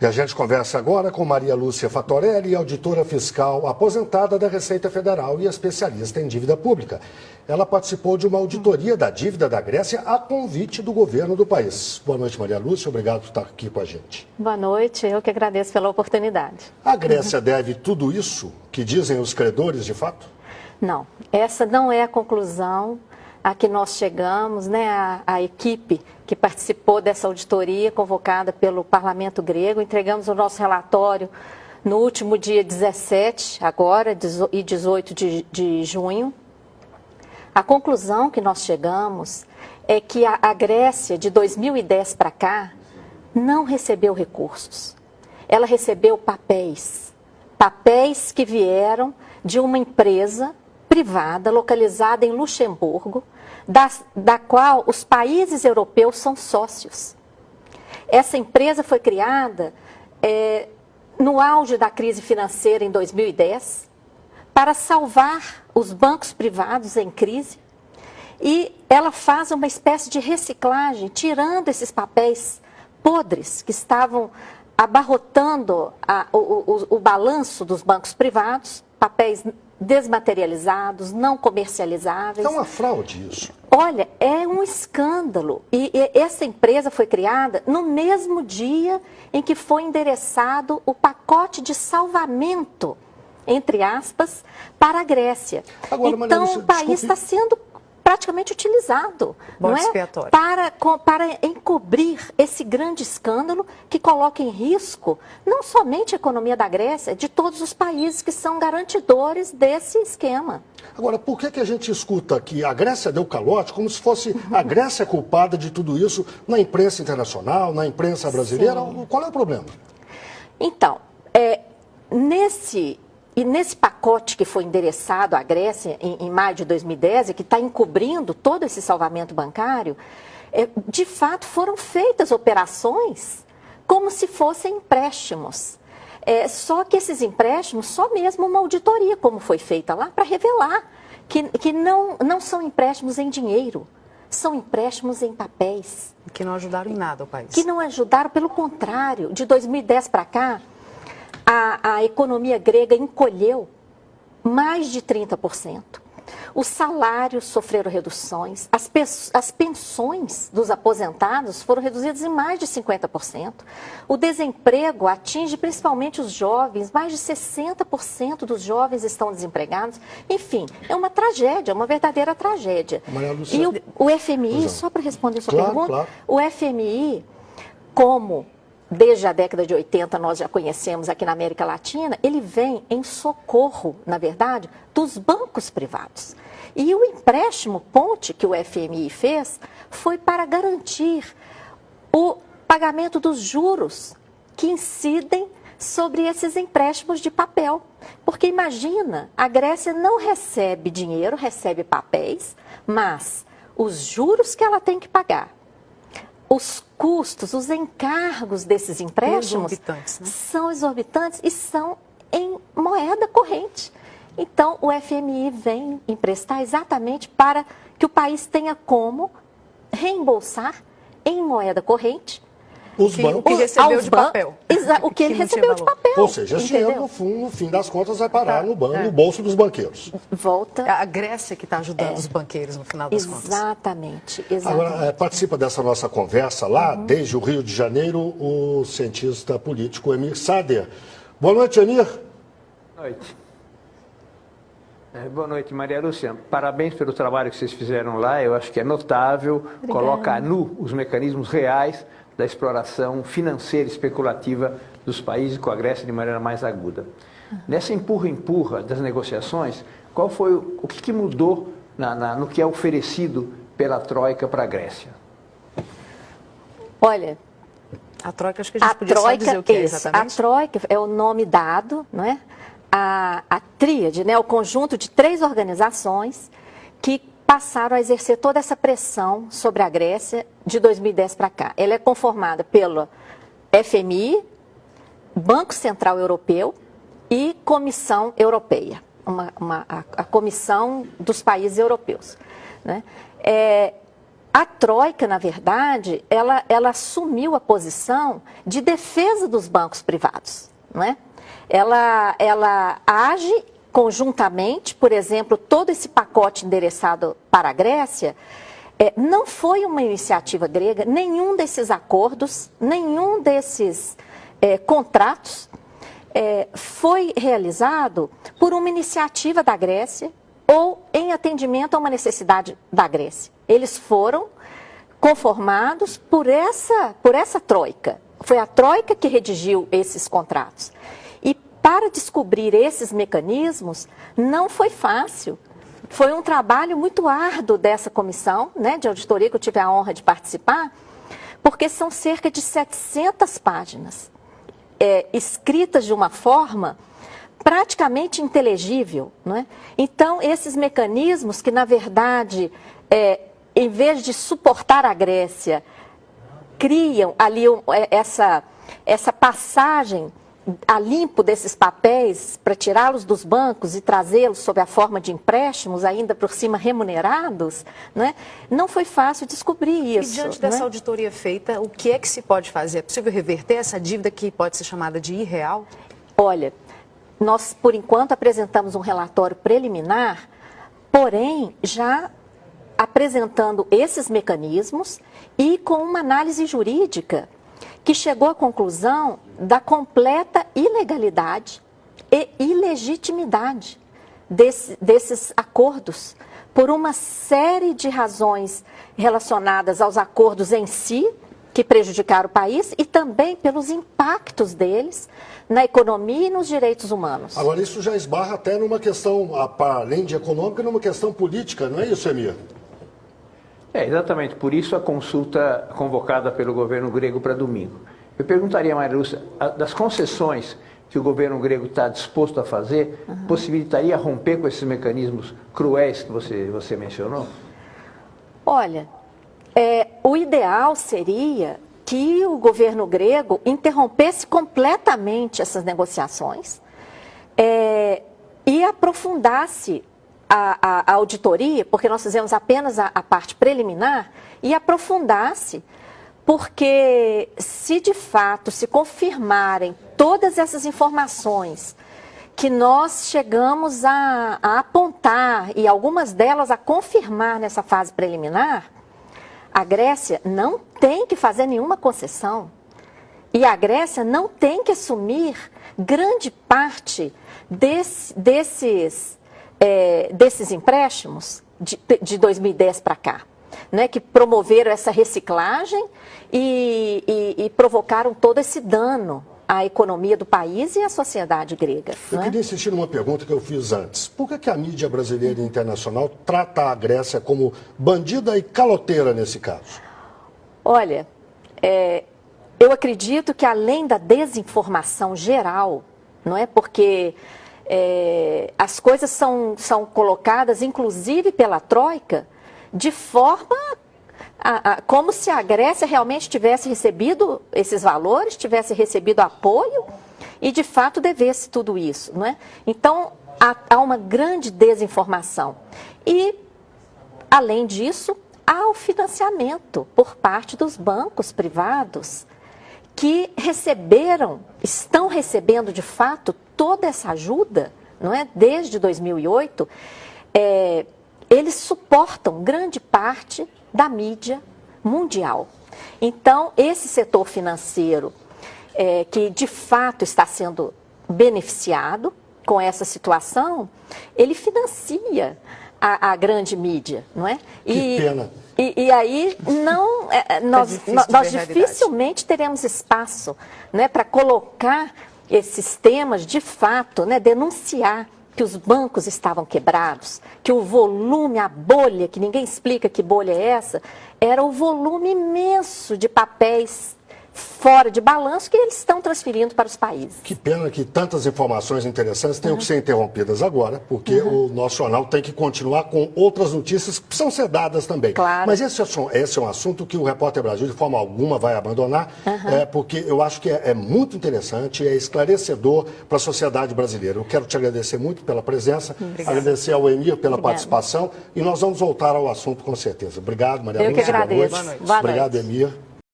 E a gente conversa agora com Maria Lúcia Fatorelli, auditora fiscal aposentada da Receita Federal e especialista em dívida pública. Ela participou de uma auditoria da dívida da Grécia a convite do governo do país. Boa noite, Maria Lúcia. Obrigado por estar aqui com a gente. Boa noite. Eu que agradeço pela oportunidade. A Grécia deve tudo isso que dizem os credores, de fato? Não. Essa não é a conclusão a que nós chegamos, né? A equipe que participou dessa auditoria convocada pelo Parlamento grego. Entregamos o nosso relatório no último dia 17, agora, e 18 de junho. A conclusão que nós chegamos é que a Grécia, de 2010 para cá, não recebeu recursos. Ela recebeu papéis que vieram de uma empresa privada localizada em Luxemburgo, da qual os países europeus são sócios. Essa empresa foi criada no auge da crise financeira em 2010 para salvar os bancos privados em crise, e ela faz uma espécie de reciclagem, tirando esses papéis podres que estavam abarrotando o balanço dos bancos privados, papéis desmaterializados, não comercializáveis. É uma fraude isso. Olha, é um escândalo. E essa empresa foi criada no mesmo dia em que foi endereçado o pacote de salvamento, entre aspas, para a Grécia. Agora, então, o país está sendo praticamente utilizado, não é? Para encobrir esse grande escândalo que coloca em risco não somente a economia da Grécia, de todos os países que são garantidores desse esquema. Agora, por que a gente escuta que a Grécia deu calote como se fosse a Grécia culpada de tudo isso na imprensa internacional, na imprensa brasileira? Sim. Qual é o problema? Então, nesse pacote que foi endereçado à Grécia em maio de 2010, e que está encobrindo todo esse salvamento bancário, de fato foram feitas operações como se fossem empréstimos. Só que esses empréstimos, só mesmo uma auditoria, como foi feita lá, para revelar que não são empréstimos em dinheiro, são empréstimos em papéis. Que não ajudaram em nada o país. Que não ajudaram, pelo contrário, de 2010 para cá, a economia grega encolheu mais de 30%. Os salários sofreram reduções, as pensões dos aposentados foram reduzidas em mais de 50%. O desemprego atinge principalmente os jovens, mais de 60% dos jovens estão desempregados. Enfim, é uma tragédia, uma verdadeira tragédia. E o FMI, só para responder a sua pergunta, claro. O FMI, como desde a década de 80 nós já conhecemos aqui na América Latina, ele vem em socorro, na verdade, dos bancos privados. E o empréstimo ponte que o FMI fez foi para garantir o pagamento dos juros que incidem sobre esses empréstimos de papel. Porque imagina, a Grécia não recebe dinheiro, recebe papéis, mas os juros que ela tem que pagar, os custos, os encargos desses empréstimos são exorbitantes e são em moeda corrente. Então, o FMI vem emprestar exatamente para que o país tenha como reembolsar em moeda corrente o que recebeu de papel. O que ele recebeu de papel. Ou seja, esse dinheiro, no fim das contas, vai parar no bolso dos banqueiros. Volta. É a Grécia que está ajudando os banqueiros, no final das contas. Exatamente. Agora, participa dessa nossa conversa lá, desde o Rio de Janeiro, o cientista político Emir Sader. Boa noite, Emir. Boa noite. Boa noite, Maria Lúcia. Parabéns pelo trabalho que vocês fizeram lá. Eu acho que é notável. Obrigada. Coloca a nu os mecanismos reais da exploração financeira e especulativa dos países com a Grécia de maneira mais aguda. Nessa empurra-empurra das negociações, qual foi o que mudou no que é oferecido pela Troika para a Grécia? Olha, a Troika, acho que a gente podia só dizer o que é exatamente. A Troika é o nome dado, não é? A tríade, né? O conjunto de 3 organizações que passaram a exercer toda essa pressão sobre a Grécia de 2010 para cá. Ela é conformada pelo FMI, Banco Central Europeu e Comissão Europeia, a Comissão dos Países Europeus, né? a Troika, na verdade, ela assumiu a posição de defesa dos bancos privados, não é? Ela age conjuntamente, por exemplo, todo esse pacote endereçado para a Grécia, não foi uma iniciativa grega, nenhum desses acordos, nenhum desses contratos foi realizado por uma iniciativa da Grécia ou em atendimento a uma necessidade da Grécia. Eles foram conformados por essa Troika. Foi a Troika que redigiu esses contratos. E para descobrir esses mecanismos, não foi fácil. Foi um trabalho muito árduo dessa comissão, né, de auditoria, que eu tive a honra de participar, porque são cerca de 700 páginas, escritas de uma forma praticamente inteligível, não é? Então, esses mecanismos que, na verdade, em vez de suportar a Grécia, criam ali essa passagem a limpo desses papéis para tirá-los dos bancos e trazê-los sob a forma de empréstimos, ainda por cima remunerados, né? Não foi fácil descobrir isso. E diante dessa auditoria feita, o que é que se pode fazer? É possível reverter essa dívida que pode ser chamada de irreal? Olha, nós, por enquanto, apresentamos um relatório preliminar, porém, já apresentando esses mecanismos e com uma análise jurídica que chegou à conclusão da completa ilegalidade e ilegitimidade desses acordos, por uma série de razões relacionadas aos acordos em si, que prejudicaram o país, e também pelos impactos deles na economia e nos direitos humanos. Agora, isso já esbarra até numa questão, além de econômica, numa questão política, não é isso, Emir? Exatamente, por isso a consulta convocada pelo governo grego para domingo. Eu perguntaria, Maria Lúcia, das concessões que o governo grego está disposto a fazer, possibilitaria romper com esses mecanismos cruéis que você mencionou? Olha, o ideal seria que o governo grego interrompesse completamente essas negociações e aprofundasse a auditoria, porque nós fizemos apenas a parte preliminar, e aprofundasse, porque se de fato se confirmarem todas essas informações que nós chegamos a apontar, e algumas delas a confirmar nessa fase preliminar, a Grécia não tem que fazer nenhuma concessão. E a Grécia não tem que assumir grande parte desses empréstimos de 2010 para cá, né, que promoveram essa reciclagem e provocaram todo esse dano à economia do país e à sociedade grega. Eu queria insistir numa pergunta que eu fiz antes. Por que a mídia brasileira e internacional trata a Grécia como bandida e caloteira nesse caso? Olha, eu acredito que além da desinformação geral, não é, porque as coisas são colocadas, inclusive pela Troika, de forma como se a Grécia realmente tivesse recebido esses valores, tivesse recebido apoio e, de fato, devesse tudo isso, não é? Então, há uma grande desinformação. E, além disso, há o financiamento por parte dos bancos privados que estão recebendo, de fato, toda essa ajuda, não é? Desde 2008, eles suportam grande parte da mídia mundial. Então, esse setor financeiro, que de fato está sendo beneficiado com essa situação, ele financia a grande mídia, não é? Que pena. E aí nós dificilmente teremos espaço, né, para colocar esses temas de fato, né, denunciar que os bancos estavam quebrados, que o volume, a bolha, que ninguém explica que bolha é essa, era o volume imenso de papéis fora de balanço que eles estão transferindo para os países. Que pena que tantas informações interessantes tenham que ser interrompidas agora, porque o nosso jornal tem que continuar com outras notícias que precisam ser dadas também. Claro. Mas esse é um assunto que o Repórter Brasil, de forma alguma, vai abandonar, porque eu acho que é muito interessante, é esclarecedor para a sociedade brasileira. Eu quero te agradecer muito pela presença, agradecer ao Emir pela participação, e nós vamos voltar ao assunto com certeza. Obrigado, Maria Eu Lúcia. que agradeço. Boa noite. Boa Obrigado, noite. Emir.